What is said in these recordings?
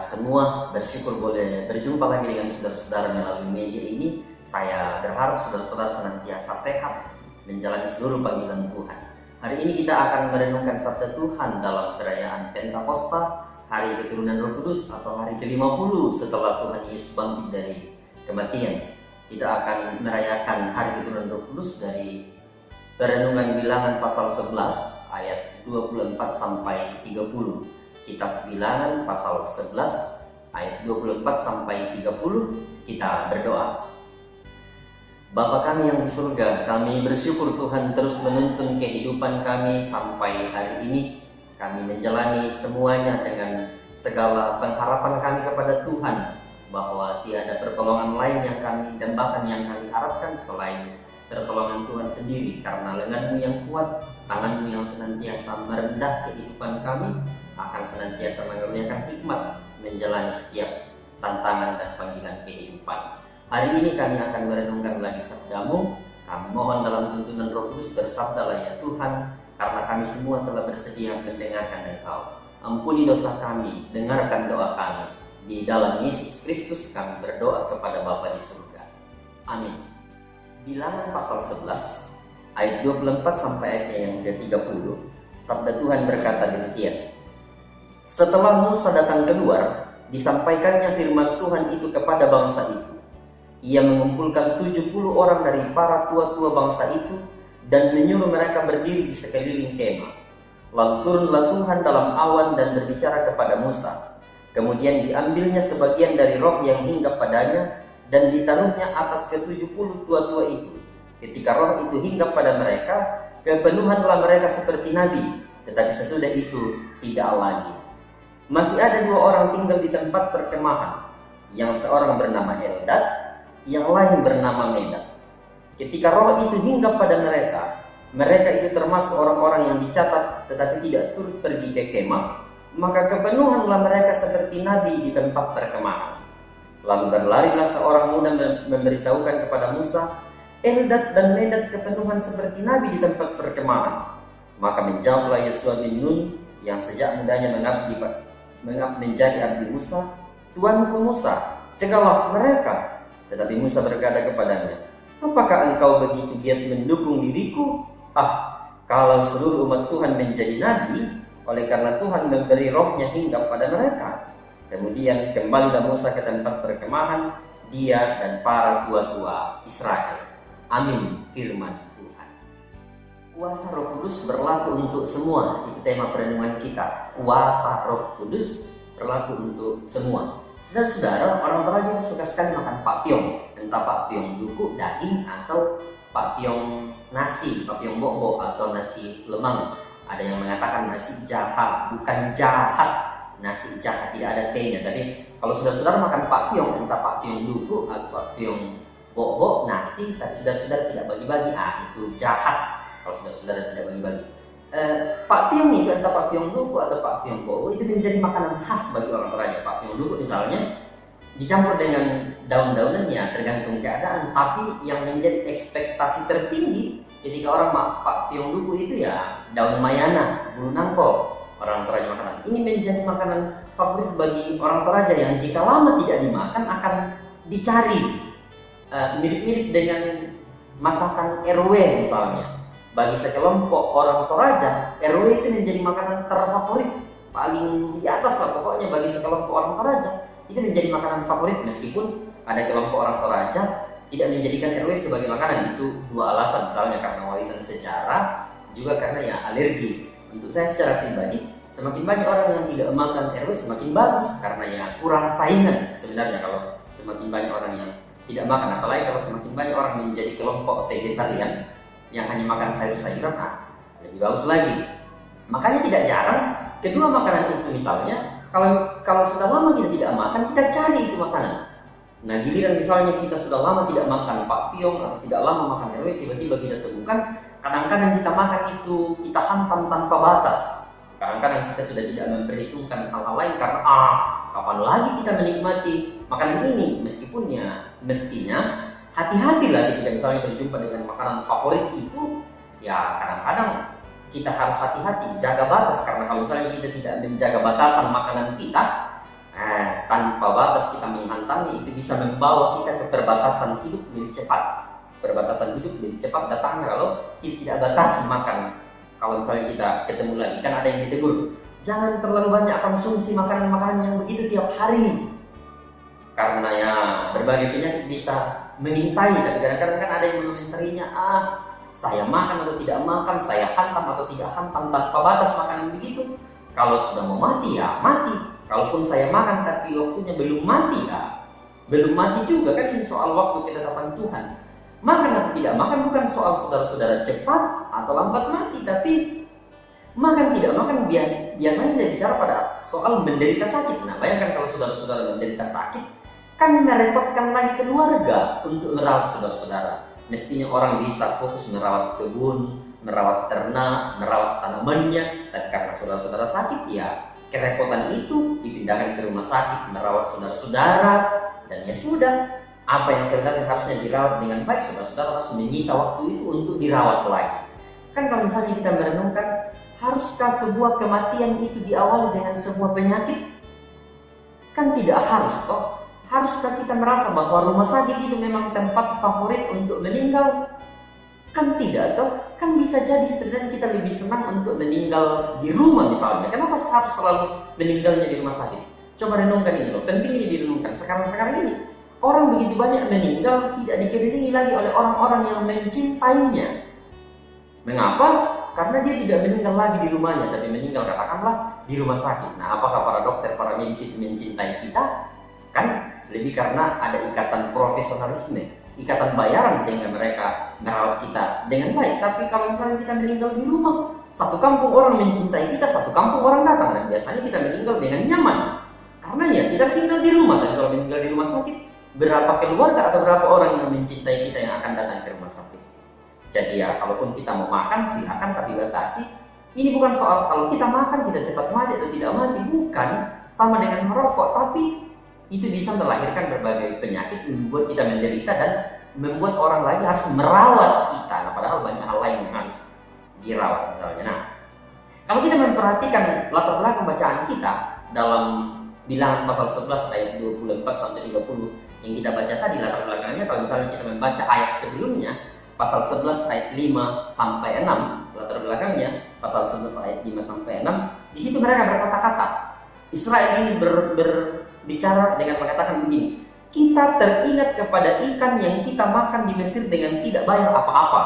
semua bersyukur boleh berjumpa lagi dengan saudara-saudara melalui media ini. Saya berharap saudara-saudara senantiasa sehat menjalani seluruh panggilan Tuhan. Hari ini kita akan merenungkan sabda Tuhan dalam perayaan Pentakosta, hari keturunan Roh Kudus atau hari ke-50 setelah Tuhan Yesus bangkit dari kematian. Kita akan merayakan hari keturunan Roh Kudus dari perenungan Bilangan pasal 11 ayat 24 sampai 30. Kitab Bilangan pasal 11 ayat 24 sampai 30. Kita berdoa. Bapa kami yang di surga, kami bersyukur Tuhan terus menuntun kehidupan kami sampai hari ini. Kami menjalani semuanya dengan segala pengharapan kami kepada Tuhan, bahwa tiada pertolongan lain yang kami dambakan, yang kami harapkan selain pertolongan Tuhan sendiri. Karena lengan-Mu yang kuat, tangan-Mu yang senantiasa merendah kehidupan kami, akan senantiasa mengaruniakan hikmat menjalani setiap tantangan dan panggilan kehidupan. Hari ini kami akan merenungkan lagi sabda-Mu. Kami mohon dalam tuntunan Roh Kudus, bersabdalah ya Tuhan, karena kami semua telah bersedia mendengarkan Engkau. Ampuni dosa kami, dengarkan doa kami. Di dalam Yesus Kristus kami berdoa kepada Bapa di surga. Amin. Bilangan pasal 11 ayat 24 sampai ayatnya yang ke-30. Sabda Tuhan berkata demikian. Setelah Musa datang keluar, disampaikannya firman Tuhan itu kepada bangsa itu. Ia mengumpulkan 70 orang dari para tua-tua bangsa itu dan menyuruh mereka berdiri di sekeliling kemah. Lalu turunlah Tuhan dalam awan dan berbicara kepada Musa. Kemudian diambilnya sebagian dari roh yang hinggap padanya dan ditaruhnya atas ke-70 tua-tua itu. Ketika roh itu hinggap pada mereka, kepenuhanlah mereka seperti nabi, tetapi sesudah itu tidak lagi. Masih ada 2 orang tinggal di tempat perkemahan, yang seorang bernama Eldad, yang lain bernama Medad. Ketika roh itu hinggap pada mereka, mereka itu termasuk orang-orang yang dicatat tetapi tidak turut pergi ke kemah, maka kepenuhanlah mereka seperti nabi di tempat perkemahan. Lalu berlarilah seorang muda memberitahukan kepada Musa, Eldad dan Medad kepenuhan seperti nabi di tempat perkemahan. Maka menjawablah Yosua bin Nun, yang sejak mudanya menjadi abdi Musa, Tuanku Musa, cegahlah mereka. Tetapi Musa berkata kepadanya, apakah engkau begitu giat mendukung diriku? Kalau seluruh umat Tuhan menjadi nabi, oleh karena Tuhan memberi rohnya hinggap pada mereka. Kemudian kembalilah Musa ke tempat perkemahan, dia dan para tua-tua Israel. Amin, firman Tuhan. Kuasa Roh Kudus berlaku untuk semua. Itu tema perenungan kita. Kuasa Roh Kudus berlaku untuk semua. Saudara-saudara, orang Toraja itu suka sekali makan pakpiong. Entah pakpiong duku, daging, atau pakpiong nasi, pakpiong bok-bok atau nasi lemang. Ada yang mengatakan nasi jahat, bukan jahat. Nasi jahat, tidak ada T-nya. Tapi kalau saudara-saudara makan pakpiong, entah pakpiong duku atau pakpiong bok-bok, nasi, tapi saudara-saudara tidak bagi-bagi, itu jahat. Kalau saudara-saudara tidak bagi-bagi. Pakpiong itu entah pakpiong duku atau pakpiong bok-bok itu menjadi makanan khas bagi orang Toraja. Pakpiong duku misalnya dicampur dengan daun-daunannya tergantung keadaan, tapi yang menjadi ekspektasi tertinggi ketika orang makan pakpiong duku itu ya daun mayana, bulu nangko. Orang Toraja makanan ini menjadi makanan favorit bagi orang Toraja yang jika lama tidak dimakan akan dicari. Mirip-mirip dengan masakan RW misalnya. Bagi sekelompok orang Toraja, RW itu menjadi makanan terfavorit, paling di atas lah pokoknya bagi sekelompok orang Toraja. Itu menjadi makanan favorit, meskipun ada kelompok orang Toraja tidak menjadikan RW sebagai makanan. Itu 2 alasan, misalnya karena warisan sejarah, juga karena ya alergi. Untuk saya secara pribadi, semakin banyak orang yang tidak makan RW semakin bagus, karena ya kurang saingan sebenarnya kalau semakin banyak orang yang tidak makan. Apalagi kalau semakin banyak orang menjadi kelompok vegetarian yang hanya makan sayur-sayuran, lebih bagus lagi. Makanya tidak jarang kedua makanan itu misalnya, kalau sudah lama kita tidak makan, kita cari itu makanan. Nah giliran misalnya kita sudah lama tidak makan pakpiong atau tidak lama makan RW, tiba-tiba kita temukan, kadang-kadang kita makan itu kita hantam tanpa batas. Kadang-kadang kita sudah tidak memperhitungkan hal-hal lain karena kapan lagi kita menikmati makanan ini, meskipun ya mestinya hati-hatilah ketika misalnya berjumpa dengan makanan favorit itu, ya kadang-kadang kita harus hati-hati, jaga batas. Karena kalau misalnya kita tidak menjaga batasan makanan kita, tanpa batas kita menghantami, itu bisa membawa kita ke perbatasan hidup lebih cepat. Perbatasan hidup lebih cepat datangnya kalau kita tidak batasi makan. Kalau misalnya kita ketemu lagi, kan ada yang ditegur, jangan terlalu banyak konsumsi makanan-makanan yang begitu tiap hari, karena ya berbagai penyakit bisa mengintai. Tapi kadang-kadang kan ada yang mengomentarinya, saya makan atau tidak makan, saya hantam atau tidak hantam, tanpa batas makanan begitu. Kalau sudah mau mati ya mati. Kalaupun saya makan tapi waktunya belum mati ya belum mati juga. Kan ini soal waktu ketetapan Tuhan. Makan atau tidak makan bukan soal saudara-saudara cepat atau lambat mati, tapi makan tidak makan biasanya kita bicara pada soal menderita sakit. Nah, bayangkan kalau saudara-saudara menderita sakit, kan merepotkan lagi keluarga untuk merawat saudara-saudara. Mestinya orang bisa fokus merawat kebun, merawat ternak, merawat tanamannya, dan karena saudara-saudara sakit ya kerepotan itu dipindahkan ke rumah sakit merawat saudara-saudara. Dan ya sudah, apa yang sebenarnya harusnya dirawat dengan baik, saudara-saudara harus menyita waktu itu untuk dirawat lagi. Kan kalau misalnya kita merenungkan, haruskah sebuah kematian itu diawali dengan sebuah penyakit? Kan tidak harus toh. Haruskah kita merasa bahwa rumah sakit itu memang tempat favorit untuk meninggal? Kan tidak toh. Kan bisa jadi sebenarnya kita lebih senang untuk meninggal di rumah misalnya. Kenapa harus selalu meninggalnya di rumah sakit? Coba renungkan ini loh, penting ini direnungkan. Sekarang ini orang begitu banyak meninggal tidak dikelilingi lagi oleh orang-orang yang mencintainya. Mengapa? Karena dia tidak meninggal lagi di rumahnya, tapi meninggal katakanlah di rumah sakit. Nah, apakah para dokter, para medis itu mencintai kita? Kan lebih karena ada ikatan profesionalisme, ikatan bayaran sehingga mereka merawat kita dengan baik. Tapi kalau misalnya kita meninggal di rumah, satu kampung orang mencintai kita, satu kampung orang datang, dan biasanya kita meninggal dengan nyaman. Karena ya kita meninggal di rumah, dan kalau meninggal di rumah sakit, berapa keluarga atau berapa orang yang mencintai kita yang akan datang ke rumah sakit. Jadi ya, kalaupun kita mau makan silakan, tapi batasi. Ini bukan soal kalau kita makan kita cepat mati atau tidak mati, bukan. Sama dengan merokok, tapi itu bisa melahirkan berbagai penyakit, membuat kita menderita dan membuat orang lagi harus merawat kita. Nah, padahal banyak hal lain yang harus dirawat misalnya. Nah, kalau kita memperhatikan latar belakang bacaan kita dalam Bilangan pasal 11 ayat 24 sampai 30 yang kita baca tadi, latar belakangnya kalau misalnya kita membaca ayat sebelumnya, pasal 11 ayat 5 sampai 6, latar belakangnya pasal 11 ayat 5 sampai 6, di situ mereka berkata-kata. Israel ini berbicara dengan mengatakan begini, kita teringat kepada ikan yang kita makan di Mesir dengan tidak bayar apa-apa,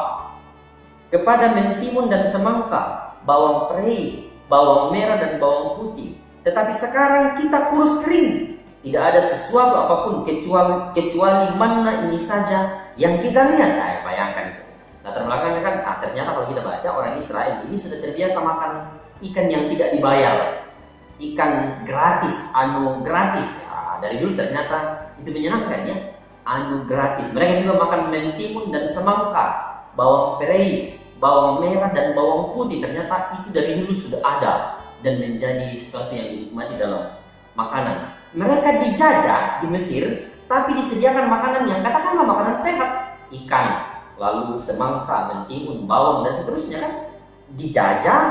kepada mentimun dan semangka, bawang prei, bawang merah dan bawang putih. Tetapi sekarang kita kurus kering, tidak ada sesuatu apapun kecuali manna ini saja yang kita lihat. Nah, bayangkan itu. Latar belakangnya kan, ternyata kalau kita baca orang Israel ini sudah terbiasa makan ikan yang tidak dibayar, ikan gratis, gratis. Dari dulu ternyata itu menyenangkan ya, gratis. Mereka juga makan mentimun dan semangka, bawang prei, bawang merah dan bawang putih. Ternyata itu dari dulu sudah ada dan menjadi sesuatu yang dinikmati dalam makanan. Mereka dijajah di Mesir, tapi disediakan makanan yang katakanlah makanan sehat, ikan, lalu semangka, mentimun, bawang dan seterusnya kan. Dijajah,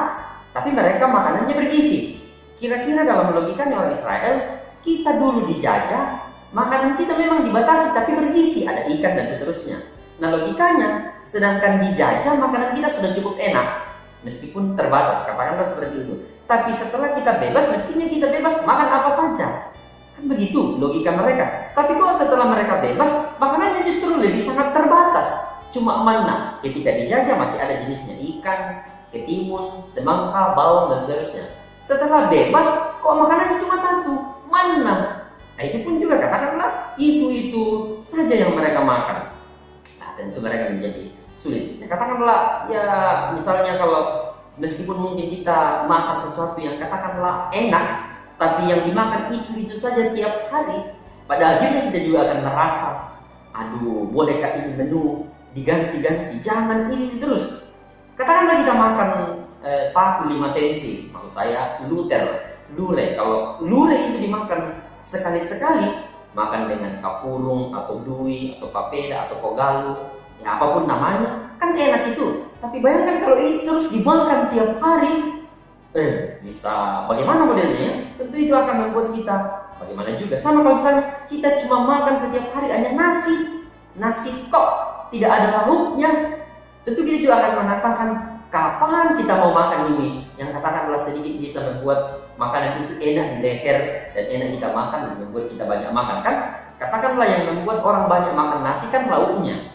tapi mereka makanannya bergizi. Kira-kira dalam logikanya orang Israel, kita dulu dijajah, makanan kita memang dibatasi tapi bergizi, ada ikan dan seterusnya. Nah, logikanya, sedangkan dijajah makanan kita sudah cukup enak, meskipun terbatas, katakanlah seperti itu. Tapi setelah kita bebas, mestinya kita bebas makan apa saja. Kan begitu logika mereka. Tapi kok setelah mereka bebas, makanannya justru lebih sangat terbatas. Cuma manna, ketika dijajah masih ada jenisnya, ikan, ketimun, semangka, bawang dan seterusnya. Setelah bebas, kok makanannya cuma satu, manna. Nah, itu pun juga katakanlah itu saja yang mereka makan. Nah, tentu mereka menjadi sulit. Ya, katakanlah ya misalnya kalau meskipun mungkin kita makan sesuatu yang katakanlah enak, tapi yang dimakan itu saja tiap hari, pada akhirnya kita juga akan merasa, aduh, bolehkah ini menu diganti-ganti? Jangan ini terus. Katakanlah kita makan paku 5 cm, maksud saya lure. Kalau lure itu dimakan sekali-sekali, makan dengan kapurung atau dui atau papeda atau kogalu, ya apapun namanya, kan enak itu. Tapi bayangkan kalau itu terus dimakan tiap hari, Bisa bagaimana modelnya? Tentu itu akan membuat kita bagaimana juga. Sama kalau misalnya kita cuma makan setiap hari hanya nasi tok, tidak ada lauknya. Tentu kita juga akan mengatakan, kapan kita mau makan ini? Yang katakanlah sedikit bisa membuat makanan itu enak di leher dan enak kita makan dan membuat kita banyak makan kan? Katakanlah yang membuat orang banyak makan nasi kan lauknya.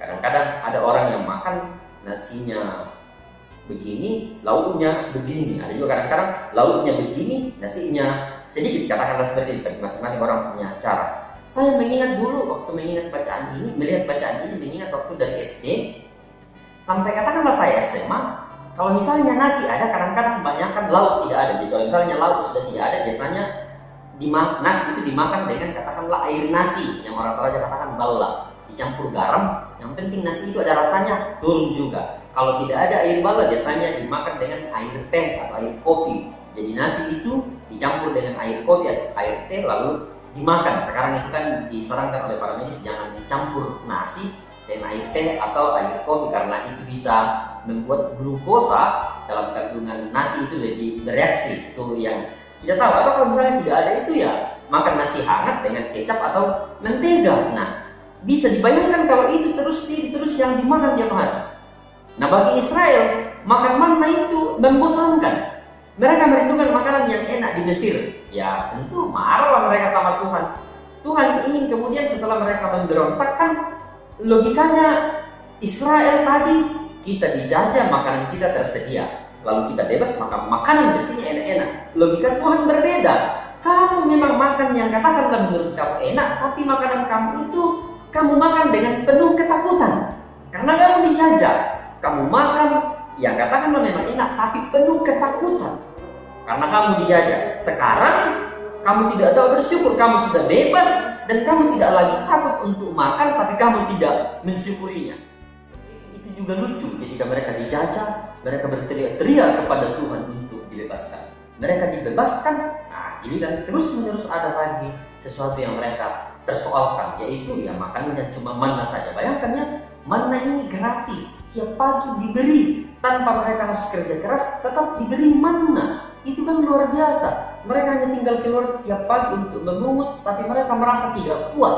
Kadang-kadang ada orang yang makan nasinya begini, lauknya begini. Ada juga kadang-kadang lauknya begini, nasinya sedikit. Katakanlah seperti itu. Masing-masing orang punya cara. Saya mengingat dulu waktu melihat bacaan ini, mengingat waktu dari SD sampai katakanlah saya SMA. Kalau misalnya nasi ada, kadang-kadang kebanyakan lauk tidak ada. Jadi kalau misalnya lauk sudah tidak ada, biasanya nasi itu dimakan dengan katakanlah air nasi yang orang Toraja katakan balla, dicampur garam. Yang penting nasi itu ada rasanya, turun juga. Kalau tidak ada air balla, biasanya dimakan dengan air teh atau air kopi. Jadi nasi itu dicampur dengan air kopi atau air teh lalu dimakan. Sekarang itu kan disarankan oleh para medis jangan dicampur nasi dengan air teh atau air kopi karena itu bisa membuat glukosa dalam kandungan nasi itu lebih bereaksi. Itu yang kita tahu. Atau kalau misalnya tidak ada itu ya makan nasi hangat dengan kecap atau mentega. Nah, bisa dibayangkan kalau itu terus yang dimakan tiap hari. Nah, bagi Israel makan manna itu membosankan. Mereka merindukan makanan yang enak di Mesir. Ya tentu marahlah mereka sama Tuhan. Tuhan ingin kemudian setelah mereka memberontak kan logikanya Israel tadi kita dijajah makanan kita tersedia. Lalu kita bebas maka makanan mestinya enak-enak. Logika Tuhan berbeda. Kamu memang makan yang katakanlah menurut kamu enak, tapi makanan kamu itu kamu makan dengan penuh ketakutan. Karena kamu dijajah. Kamu makan yang katakanlah memang enak, tapi penuh ketakutan. Karena kamu dijajah. Sekarang kamu tidak tahu bersyukur, kamu sudah bebas dan kamu tidak lagi takut untuk makan, tapi kamu tidak mensyukurinya. Itu juga lucu ketika mereka dijajah, mereka berteriak-teriak kepada Tuhan untuk dibebaskan. Mereka dibebaskan, nah ini dan terus-menerus ada lagi sesuatu yang mereka persoalkan, yaitu ya makanannya cuma manna saja. Bayangkannya, manna ini gratis, tiap pagi diberi tanpa mereka harus kerja keras, tetap diberi manna. Itu kan luar biasa. Mereka hanya tinggal keluar tiap pagi untuk memungut, tapi mereka merasa tidak puas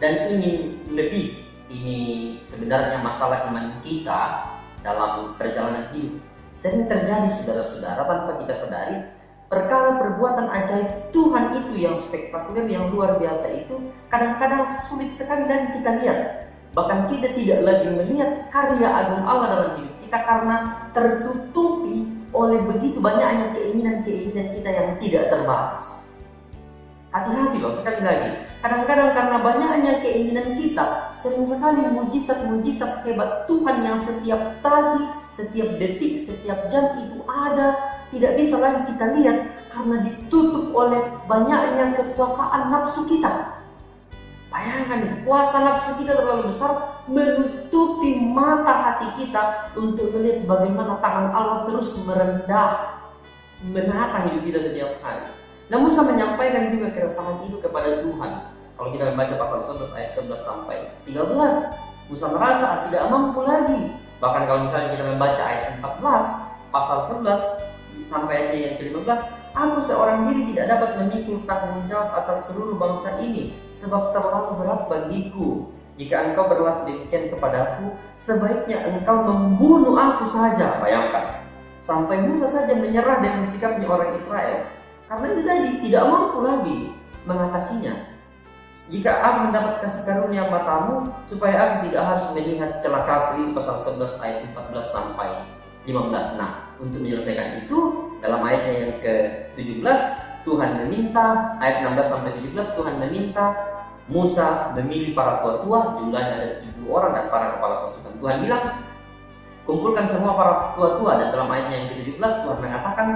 dan ingin lebih. Ini sebenarnya masalah iman kita dalam perjalanan hidup. Sering terjadi saudara-saudara tanpa kita sadari, perkara perbuatan ajaib Tuhan itu yang spektakuler, yang luar biasa itu kadang-kadang sulit sekali lagi kita lihat. Bahkan kita tidak lagi melihat karya agung Allah dalam hidup kita karena tertutupi oleh begitu banyaknya keinginan-keinginan kita yang tidak terbatas. Hati-hati loh, sekali lagi. Kadang-kadang karena banyaknya keinginan kita, sering sekali mujizat-mujizat hebat Tuhan yang setiap pagi, setiap detik, setiap jam itu ada, tidak bisa lagi kita lihat karena ditutup oleh banyaknya kekuasaan nafsu kita. Bayangkan itu, kuasa nafsu kita terlalu besar menutupi mata hati kita untuk melihat bagaimana tangan Allah terus merendah menata hidup kita setiap hari. Namun saya menyampaikan juga keresahan itu kepada Tuhan. Kalau kita membaca pasal 11 ayat 11 sampai 13, Musa merasa tidak mampu lagi. Bahkan kalau misalnya kita membaca ayat 14 pasal 11 sampai ayat yang ke-15, aku seorang diri tidak dapat memikul tanggung jawab atas seluruh bangsa ini, sebab terlalu berat bagiku. Jika engkau berlaku demikian kepadaku, sebaiknya engkau membunuh aku saja. Bayangkan, sampai Musa saja menyerah dengan sikapnya orang Israel. Karena itu tadi tidak mampu lagi mengatasinya. Jika aku mendapat kasih karunia matamu, supaya aku tidak harus melihat celakaku, itu pasal 11 ayat 14 sampai 15. Nah, untuk menyelesaikan itu, dalam ayatnya yang ke-17, Tuhan meminta, ayat 16 sampai 17, Tuhan meminta Musa memilih para tua-tua, jumlahnya ada 70 orang dan para kepala pasukan. Tuhan bilang, kumpulkan semua para tua-tua, dan dalam ayatnya yang ke-17 Tuhan mengatakan,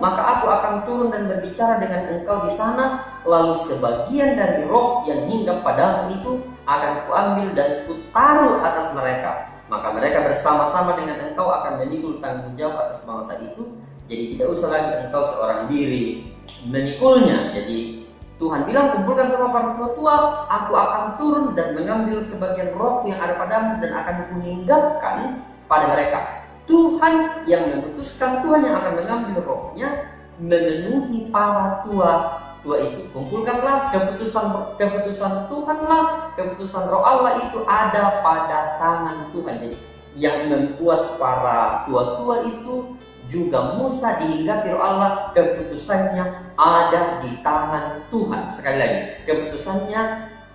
maka aku akan turun dan berbicara dengan engkau di sana, lalu sebagian dari roh yang hinggap padamu itu akan kuambil dan kutaruh atas mereka. Maka mereka bersama-sama dengan engkau akan memikul tanggung jawab atas bangsa itu. Jadi tidak usah lagi engkau seorang diri memikulnya. Jadi Tuhan bilang, kumpulkan semua para tua-tua, aku akan turun dan mengambil sebagian roh yang ada padamu dan akan kuhinggapkan pada mereka. Tuhan yang memutuskan, Tuhan yang akan mengambil rohnya, memenuhi para tua itu. Kumpulkanlah keputusan Tuhanlah, keputusan roh Allah itu ada pada tangan Tuhan. Jadi yang membuat para tua itu juga Musa dihinggapi roh Allah, keputusannya ada di tangan Tuhan. Sekali lagi, keputusannya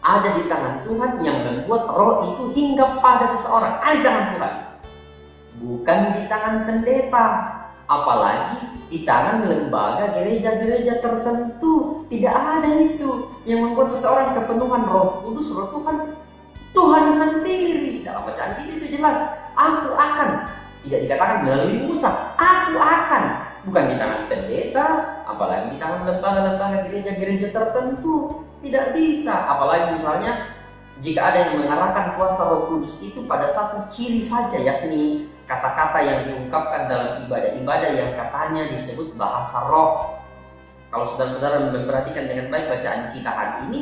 ada di tangan Tuhan yang membuat roh itu hinggap pada seseorang. Ada di tangan Tuhan, bukan di tangan pendeta, apalagi di tangan lembaga gereja-gereja tertentu. Tidak ada itu yang membuat seseorang kepenuhan Roh Kudus, Roh Tuhan sendiri. Dalam bacaan kita itu jelas, aku akan, tidak dikatakan melalui Musa, aku akan, bukan di tangan pendeta, apalagi di tangan lembaga-lembaga gereja-gereja tertentu. Tidak bisa, apalagi misalnya jika ada yang mengarahkan kuasa Roh Kudus itu pada satu ciri saja, yakni kata-kata yang diungkapkan dalam ibadah-ibadah yang katanya disebut bahasa roh. Kalau saudara-saudara memperhatikan dengan baik bacaan kita hari ini,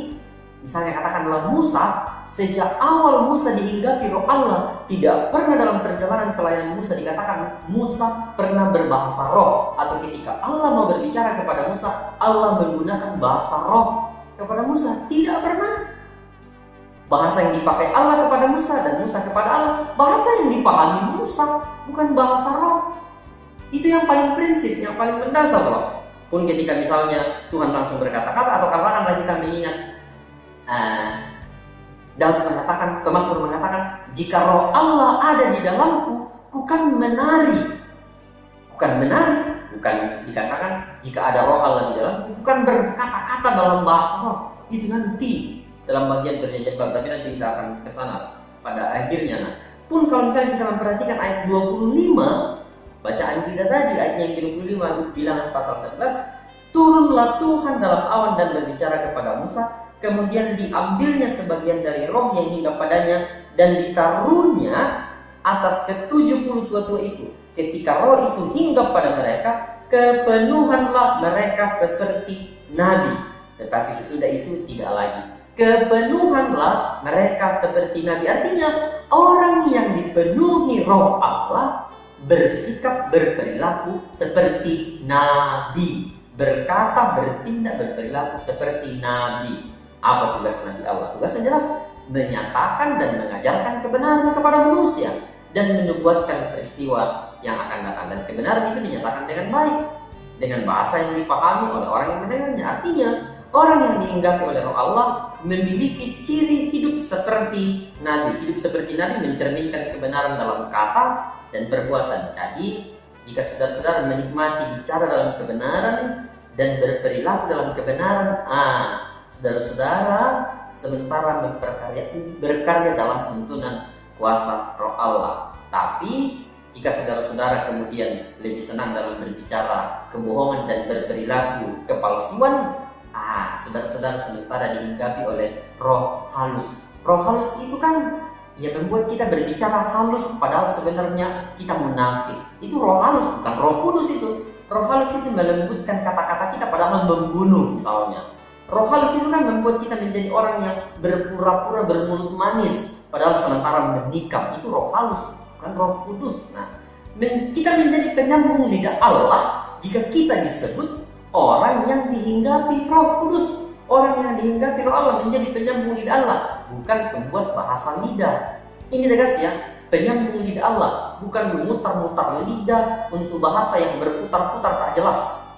misalnya katakanlah Musa, sejak awal Musa dihinggapi roh Allah, tidak pernah dalam perjalanan pelayanan Musa dikatakan Musa pernah berbahasa roh, atau ketika Allah mau berbicara kepada Musa, Allah menggunakan bahasa roh kepada Musa. Tidak pernah. Bahasa yang dipakai Allah kepada Musa dan Musa kepada Allah, bahasa yang dipahami Musa, bukan bahasa roh. Itu yang paling prinsip, yang paling mendasar loh. Pun ketika misalnya Tuhan langsung berkata-kata, atau katakanlah kita mengingat Daud mengatakan, Mazmur mengatakan, jika roh Allah ada di dalamku, kukan menari. Bukan dikatakan jika ada roh Allah di dalamku, bukan berkata-kata dalam bahasa roh. Itu nanti dalam bagian perjanjian baru, tapi nanti kita akan ke sana pada akhirnya. Nah, pun kalau misalnya kita memperhatikan ayat 25, bacaan kita tadi, ayat yang ke-25, Bilangan pasal 11, turunlah Tuhan dalam awan dan berbicara kepada Musa, kemudian diambilnya sebagian dari roh yang hinggap padanya dan ditaruhnya atas ke-70 tua-tua itu. Ketika roh itu hinggap pada mereka, kepenuhanlah mereka seperti nabi. Tetapi sesudah itu tidak lagi. Kepenuhanlah mereka seperti nabi. Artinya orang yang dipenuhi roh Allah bersikap, berperilaku seperti nabi, berkata, bertindak, berperilaku seperti nabi. Apa tugas nabi Allah? Tugasnya jelas, menyatakan dan mengajarkan kebenaran kepada manusia dan menubuatkan peristiwa yang akan datang. Dan kebenaran itu dinyatakan dengan baik, dengan bahasa yang dipahami oleh orang yang mendengarnya. Artinya orang yang dihinggapi oleh roh Allah memiliki ciri hidup seperti nabi. Hidup seperti nabi mencerminkan kebenaran dalam kata dan perbuatan. Jadi jika saudara-saudara menikmati bicara dalam kebenaran dan berperilaku dalam kebenaran, saudara-saudara sementara berkarya dalam tuntunan kuasa roh Allah. Tapi jika saudara-saudara kemudian lebih senang dalam berbicara kebohongan dan berperilaku kepalsuan, saudara-saudara sementara dihinggapi oleh roh halus. Roh halus itu kan ya membuat kita berbicara halus, padahal sebenarnya kita munafik. Itu roh halus, bukan Roh Kudus itu. Roh halus itu melembutkan kata-kata kita padahal membunuh misalnya. Roh halus itu kan membuat kita menjadi orang yang berpura-pura bermulut manis, padahal sementara menikam. Itu roh halus, bukan Roh Kudus. Nah, kita menjadi penyambung lidah Allah jika kita disebut orang yang dihinggapi Roh Kudus. Orang yang dihinggapi roh Allah menjadi penyambung lidah Allah, bukan pembuat bahasa lidah. Ini tegas ya, penyambung lidah Allah, bukan memutar-mutar lidah untuk bahasa yang berputar-putar tak jelas.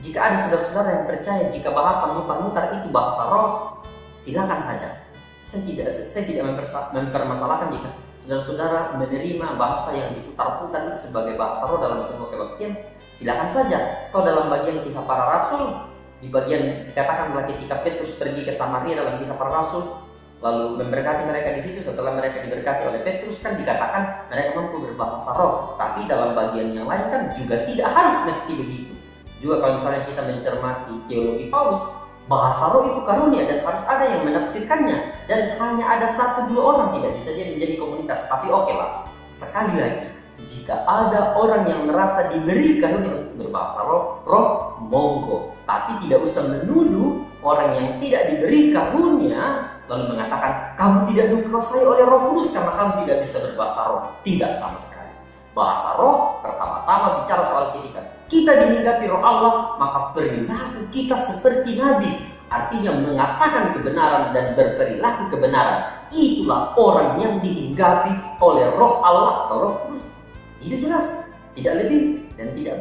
Jika ada saudara-saudara yang percaya jika bahasa mutar-mutar itu bahasa roh, silakan saja. Saya tidak mempermasalahkan jika saudara-saudara menerima bahasa yang diputar-putar itu sebagai bahasa roh dalam sebuah kebaktian. Silakan saja. Atau dalam bagian kisah para rasul, di bagian dikatakanlah ketika Petrus pergi ke Samaria dalam kisah para rasul, lalu memberkati mereka di situ. Setelah mereka diberkati oleh Petrus kan dikatakan mereka mampu berbahasa roh. Tapi dalam bagian yang lain kan juga tidak harus mesti begitu. Juga kalau misalnya kita mencermati teologi Paulus, bahasa roh itu karunia dan harus ada yang menafsirkannya, dan hanya ada 1-2 orang, tidak bisa jadi menjadi komunitas. Tapi oke lah, sekali lagi, jika ada orang yang merasa diberi karunia untuk berbahasa roh monggo. Tapi tidak usah menuduh orang yang tidak diberi karunia lalu mengatakan kamu tidak dikuasai oleh Roh Kudus karena kamu tidak bisa berbahasa roh. Tidak sama sekali. Bahasa roh pertama-tama bicara soal ketika kita dihinggapi roh Allah, maka perilaku kita seperti Nabi. Artinya mengatakan kebenaran dan berperilaku kebenaran. Itulah orang yang dihinggapi oleh roh Allah atau Roh Kudus. Itu jelas, tidak lebih dan tidak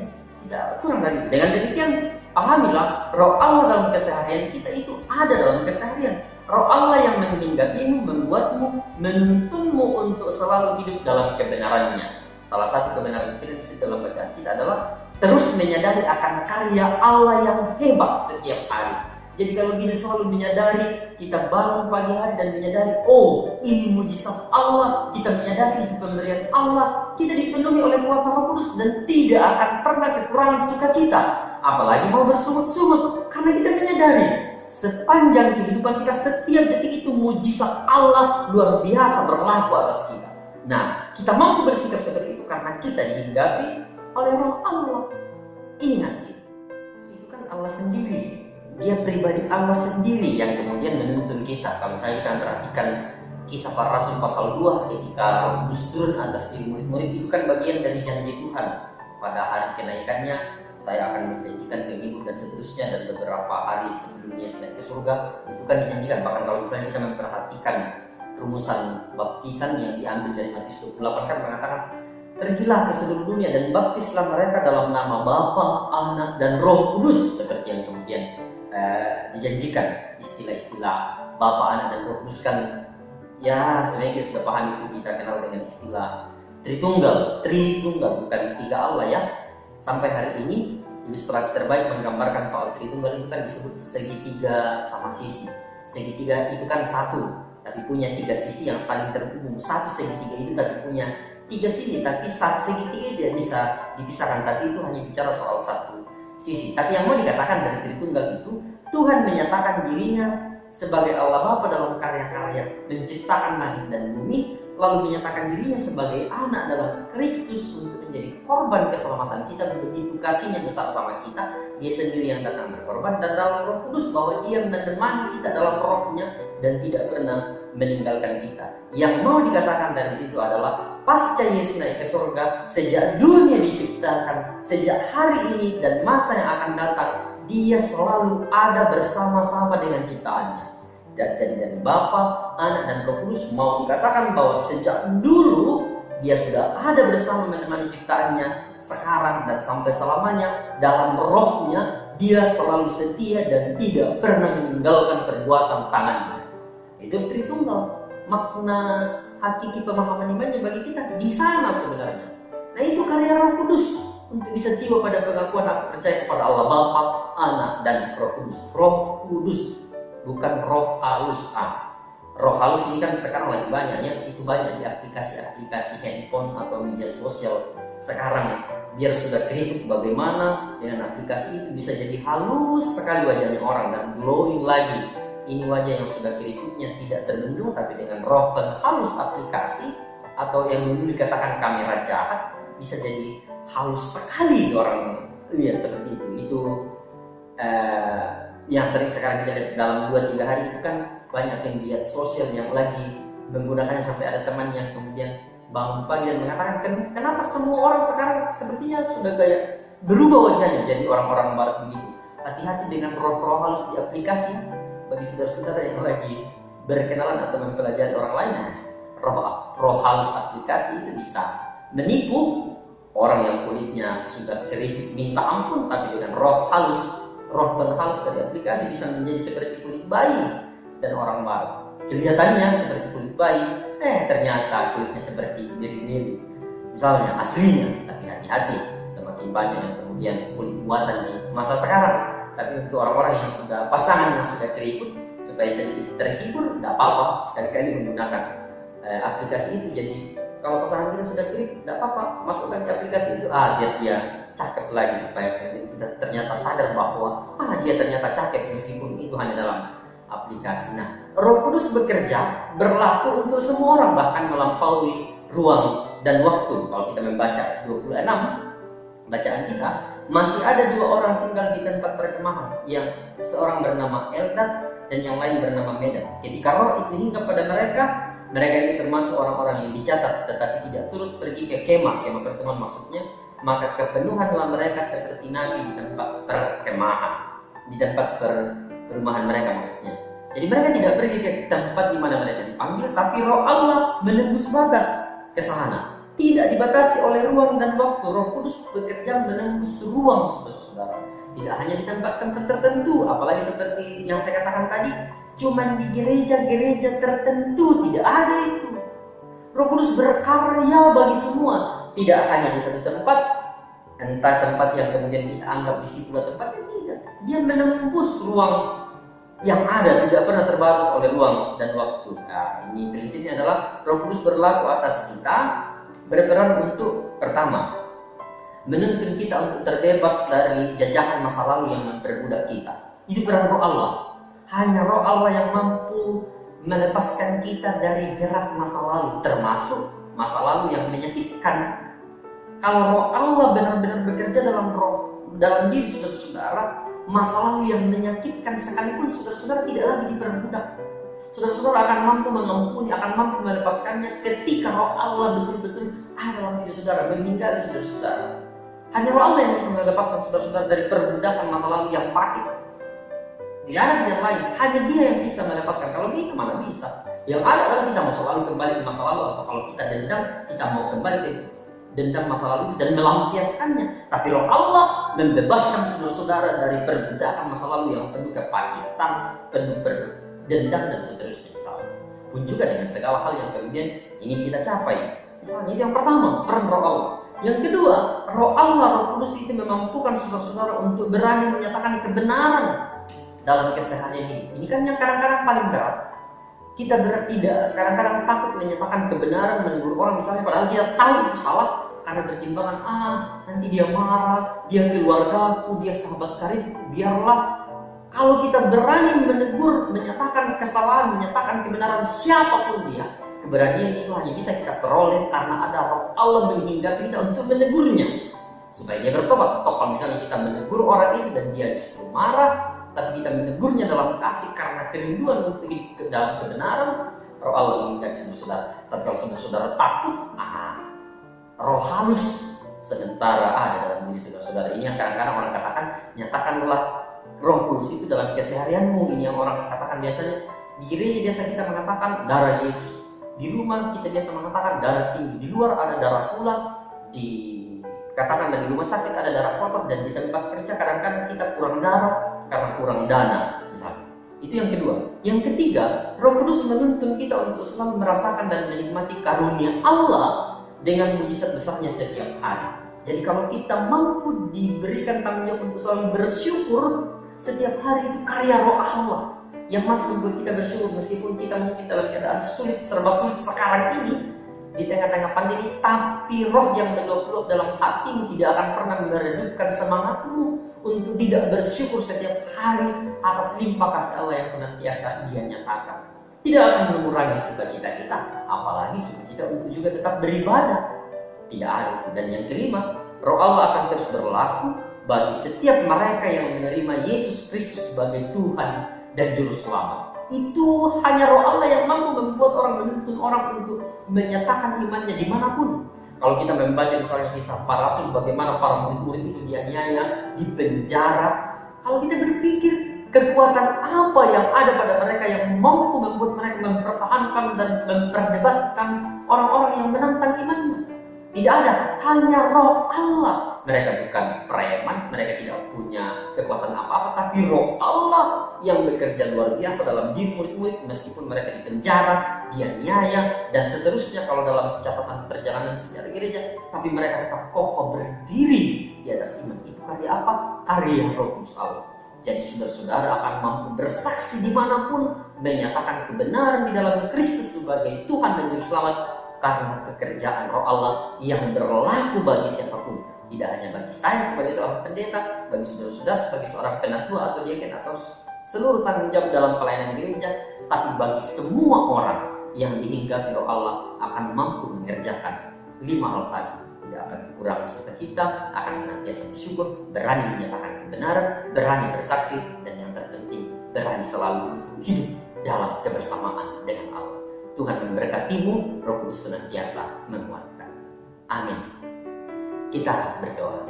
kurang dari. Dengan demikian, pahamilah roh Allah dalam keseharian kita itu ada dalam keseharian. Roh Allah yang menghinggapimu, membuatmu, menuntunmu untuk selalu hidup dalam kebenarannya. Salah satu kebenaran prinsip dalam bacaan kita adalah terus menyadari akan karya Allah yang hebat setiap hari. Jadi kalau kita selalu menyadari, kita bangun pagi hari dan menyadari, oh ini mujizat Allah, kita menyadari itu pemberian Allah, kita dipenuhi oleh kuasa Roh Kudus dan tidak akan pernah kekurangan sukacita. Apalagi mau bersungut-sungut, karena kita menyadari sepanjang kehidupan kita, setiap detik itu mujizat Allah luar biasa berlaku atas kita. Nah, kita mampu bersikap seperti itu karena kita dihinggapi oleh roh Allah. Ingat, itu kan Allah sendiri. Dia pribadi Allah sendiri yang kemudian menuntun kita. Kalau kita perhatikan kisah para rasul pasal 2 ketika Roh Kudus turun atas diri murid-murid, itu kan bagian dari janji Tuhan. Pada hari kenaikannya, saya akan menjanjikan pengikut dan seterusnya, dan beberapa hari sebelumnya naik ke surga, itu kan dijanjikan. Bahkan kalau misalnya kita memperhatikan rumusan baptisan yang diambil dari Matius 28 kan mengatakan, pergilah ke seluruh dunia dan baptislah mereka dalam nama Bapa, Anak, dan Roh Kudus, seperti yang kemudian dijanjikan. Istilah-istilah Bapa, Anak, dan Roh Kudus kan ya sebenarnya kita sudah paham, itu kita kenal dengan istilah Tritunggal, bukan tiga Allah ya. Sampai hari ini ilustrasi terbaik menggambarkan soal Tritunggal itu kan disebut segitiga sama sisi. Segitiga itu kan satu, tapi punya tiga sisi yang saling terhubung. Satu segitiga itu tapi punya tiga sisi, tapi satu segitiga tidak bisa dipisahkan. Tapi itu hanya bicara soal satu sisi. Tapi yang mau dikatakan dari Tritunggal itu, Tuhan menyatakan dirinya sebagai Allah Bapa dalam karya-karya menciptakan langit dan bumi, lalu menyatakan dirinya sebagai anak dalam Kristus untuk menjadi korban keselamatan kita. Begitu kasihnya besar sama kita, dia sendiri yang datang berkorban, dan dalam Roh Kudus bahwa dia menemani kita dalam rohnya dan tidak pernah meninggalkan kita. Yang mau dikatakan dari situ adalah pasca Yesus naik ke surga, sejak dunia diciptakan, sejak hari ini dan masa yang akan datang, dia selalu ada bersama-sama dengan ciptaannya. Dan jadi dari Bapa, Anak, dan Roh Kudus mau dikatakan bahwa sejak dulu dia sudah ada bersama menemani ciptaannya, sekarang dan sampai selamanya. Dalam rohnya dia selalu setia dan tidak pernah meninggalkan perbuatan tangannya. Itu Tritunggal. Makna hakiki pemahaman imannya bagi kita di sana sebenarnya. Nah, itu karya Roh Kudus untuk bisa tiba pada pengakuan aku percaya kepada Allah Bapa, Anak, dan Roh Kudus. Roh Kudus, bukan roh halus. Roh halus ini kan sekarang lagi banyak ya, itu banyak di aplikasi-aplikasi handphone atau media sosial sekarang. Biar sudah keriput bagaimana dengan aplikasi itu bisa jadi halus sekali wajahnya orang dan glowing lagi. Ini wajah yang sudah keriputnya tidak terbendung, tapi dengan roh penghalus aplikasi atau yang dulu dikatakan kamera jahat, bisa jadi halus sekali orang lihat seperti itu. Itu yang sering sekarang kita lihat dalam 2-3 hari itu kan banyak yang lihat sosial yang lagi menggunakannya, sampai ada teman yang kemudian bangun pagi dan mengatakan, kenapa semua orang sekarang sepertinya sudah gaya berubah wajahnya jadi orang-orang barat begitu. Hati-hati dengan roh-roh halus di aplikasi. Bagi saudara-saudara yang lagi berkenalan atau mempelajari orang lain, roh halus aplikasi itu bisa menipu orang yang kulitnya sudah keriput minta ampun, tapi dengan roh penghalus dari aplikasi bisa menjadi seperti kulit bayi. Dan orang barat kelihatannya seperti kulit bayi, ternyata kulitnya seperti beri-beri misalnya aslinya. Tapi hati-hati, semakin banyak yang kemudian kulit buatan di masa sekarang. Tapi untuk orang-orang yang sudah pasangan yang sudah keriput, supaya sedikit terhibur, tidak apa-apa sekali-kali menggunakan aplikasi itu. Jadi kalau pasangan kita sudah keriput, tidak apa-apa, masukkan ke aplikasi itu, biar dia cakep lagi, supaya kita ternyata sadar bahwa dia ternyata cakep meskipun itu hanya dalam aplikasi. Nah, Roh Kudus bekerja berlaku untuk semua orang, bahkan melampaui ruang dan waktu. Kalau kita membaca 26 bacaan kita, masih ada 2 orang tinggal di tempat perkemahan, yang seorang bernama Eldad dan yang lain bernama Medad. Ketika roh itu hinggap pada mereka, mereka ini termasuk orang-orang yang dicatat tetapi tidak turut pergi ke kemah pertemuan maksudnya, maka kepenuhan dalam mereka seperti nabi di tempat perkemahan, di tempat perumahan mereka maksudnya. Jadi mereka tidak pergi ke tempat di mana mereka dipanggil, tapi Roh Allah menembus batas ke sana. Tidak dibatasi oleh ruang dan waktu. Roh Kudus bekerja menembus ruang, saudara-saudara. Tidak hanya di tempat-tempat tertentu, apalagi seperti yang saya katakan tadi, cuman di gereja-gereja tertentu, tidak ada itu. Roh Kudus berkarya bagi semua, tidak hanya di satu tempat, entah tempat yang kemudian kita anggap di situ tempatnya, tidak. Dia menembus ruang yang ada, tidak pernah terbatas oleh ruang dan waktu. Nah, ini prinsipnya adalah Roh Kudus berlaku atas kita, berperan untuk pertama, menuntun kita untuk terbebas dari jajahan masa lalu yang memperbudak kita. Itu peran Roh Allah. Hanya Roh Allah yang mampu melepaskan kita dari jerat masa lalu, termasuk masa lalu yang menyakitkan. Kalau Roh Allah benar-benar bekerja dalam diri saudara-saudara, masa lalu yang menyakitkan sekalipun saudara-saudara tidak lagi diperbudak. Saudara-saudara akan mampu mengampuni, akan mampu melepaskannya ketika Roh Allah betul-betul ada dalam diri saudara, menghinggapi saudara-saudara. Hanya Roh Allah yang bisa melepaskan saudara-saudara dari perbudakan masa lalu yang pahit. Tidak ada yang lain, hanya Dia yang bisa melepaskan. Kalau kita mana bisa? Yang ada adalah kita mau selalu kembali ke masa lalu, atau kalau kita dendam, kita mau kembali ke dendam masa lalu dan melampiaskannya. Tapi Roh Allah membebaskan saudara-saudara dari perbudakan masa lalu yang penuh kepahitan, penuh dendam dan seterusnya. Pun juga dengan segala hal yang kemudian ingin kita capai. Misalnya itu yang pertama, peran Roh Allah. Yang kedua, Roh Allah, Roh Kudus itu memampukan saudara-saudara untuk berani menyatakan kebenaran dalam keseharian ini. Ini kan yang kadang-kadang paling berat. Kita tidak kadang-kadang takut menyatakan kebenaran, menegur orang misalnya, padahal kita tahu itu salah karena pertimbangan nanti dia marah, dia keluargaku, dia sahabat karibku. Biarlah, kalau kita berani menegur, menyatakan kesalahan, menyatakan kebenaran siapapun dia, keberanian itu hanya bisa kita peroleh karena ada Roh Allah menghinggapi kita untuk menegurnya supaya dia bertobat. Atau kalau misalnya kita menegur orang itu dan dia justru marah, tapi kita menegurnya dalam kasih karena kerinduan untuk hidup dalam kebenaran, Roh Allah menghinggapi saudara. Tapi kalau saudara takut, roh halus sementara ada dalam diri saudara-saudara. Ini yang kadang-kadang orang katakan, nyatakanlah Roh Kudus itu dalam keseharianmu. Ini yang orang katakan biasanya di gereja biasa kita mengatakan darah Yesus, di rumah kita biasa mengatakan darah tinggi, di luar ada darah pula, katakanlah di rumah sakit ada darah kotor, dan di tempat kerja kadang-kadang kita kurang darah karena kurang dana misalnya. Itu yang kedua. Yang ketiga, Roh Kudus menuntun kita untuk selalu merasakan dan menikmati karunia Allah dengan mujizat besarnya setiap hari. Jadi kalau kita mampu diberikan tanggung jawab untuk selalu bersyukur setiap hari, itu karya Roh Allah yang masih membuat kita bersyukur meskipun kita mungkin dalam keadaan sulit, serba sulit sekarang ini di tengah-tengah pandemi, tapi roh yang meluap-luap dalam hatimu tidak akan pernah meredupkan semangatmu untuk tidak bersyukur setiap hari atas limpah kasih Allah yang senantiasa Dia nyatakan. Tidak akan mengurangi sukacita kita, apalagi sukacita untuk juga tetap beribadah. Tidak ada itu. Dan yang kelima, Roh Allah akan terus berlaku bagi setiap mereka yang menerima Yesus Kristus sebagai Tuhan dan Juru Selamat. Itu hanya Roh Allah yang mampu membuat orang, menuntun orang untuk menyatakan imannya dimanapun. Kalau kita membaca misalnya kisah para rasul, bagaimana para murid-murid itu dianiaya, dipenjara. Kalau kita berpikir kekuatan apa yang ada pada mereka yang mampu membuat mereka mempertahankan dan memperdebatkan orang-orang yang menentang imannya. Tidak ada, hanya Roh Allah. Mereka bukan preman, mereka tidak punya kekuatan apa-apa, tapi Roh Allah yang bekerja luar biasa dalam diri murid-murid, meskipun mereka dipenjara, dianiaya, dan seterusnya kalau dalam catatan perjalanan sejarah gereja, tapi mereka tetap kokoh berdiri di atas iman. Itu karya apa? Karya Roh Kudus Allah. Jadi saudara-saudara akan mampu bersaksi dimanapun, menyatakan kebenaran di dalam Kristus sebagai Tuhan dan Juru Selamat, karena pekerjaan Roh Allah yang berlaku bagi siapapun. Tidak hanya bagi saya sebagai seorang pendeta, bagi saudara-saudara sebagai seorang penatua atau diaken atau seluruh tanggung jawab dalam pelayanan gereja, tapi bagi semua orang yang dihinggapi Roh Allah akan mampu mengerjakan 5 hal tadi. Tidak akan kurang sukacita, akan senantiasa bersyukur, berani menyatakan kebenaran, berani bersaksi, dan yang terpenting berani selalu hidup dalam kebersamaan dengan Allah. Tuhan memberkatimu, Roh Kudus senantiasa menguatkan. Amin. Kita berdoa.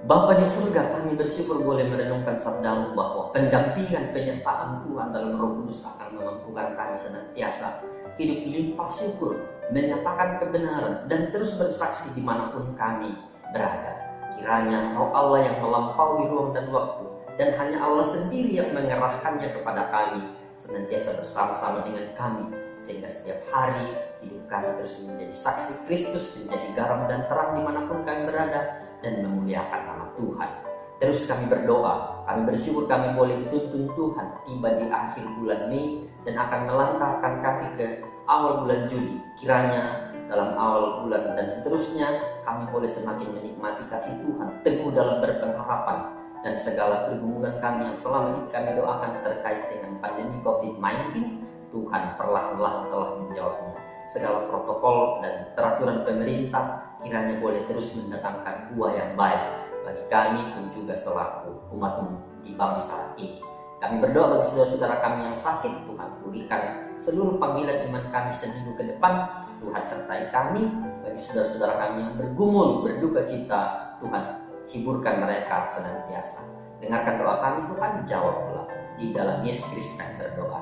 Bapa di surga, kami bersyukur boleh merenungkan sabdamu bahwa pendampingan penyertaan Tuhan dalam Roh Kudus akan memampukan kami senantiasa hidup limpah syukur, menyatakan kebenaran, dan terus bersaksi dimanapun kami berada. Kiranya Roh Allah yang melampaui ruang dan waktu, dan hanya Allah sendiri yang mengerahkannya kepada kami, senantiasa bersama-sama dengan kami, sehingga setiap hari hidup kami terus menjadi saksi Kristus, menjadi garam dan terang dimanapun kami berada, dan memuliakan nama Tuhan. Terus kami berdoa, kami bersyukur kami boleh dituntun Tuhan tiba di akhir bulan Mei dan akan melangkahkan kaki ke awal bulan Juli. Kiranya dalam awal bulan dan seterusnya kami boleh semakin menikmati kasih Tuhan, teguh dalam berpengharapan, dan segala pergumulan kami yang selama ini kami doakan terkait dengan pandemi COVID-19, Tuhan perlahan-lahan telah menjawabnya. Segala protokol dan peraturan pemerintah kiranya boleh terus mendatangkan buah yang baik bagi kami dan juga selaku umat di bangsa ini. Kami berdoa bagi saudara-saudara kami yang sakit, Tuhan pulihkan seluruh panggilan iman kami seminggu ke depan. Tuhan sertai kami. Bagi saudara-saudara kami yang bergumul, berduka cita, Tuhan hiburkan mereka senantiasa. Dengarkan doa kami Tuhan, jawablah. Di dalam Yesus Kristus kami berdoa.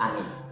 Amin.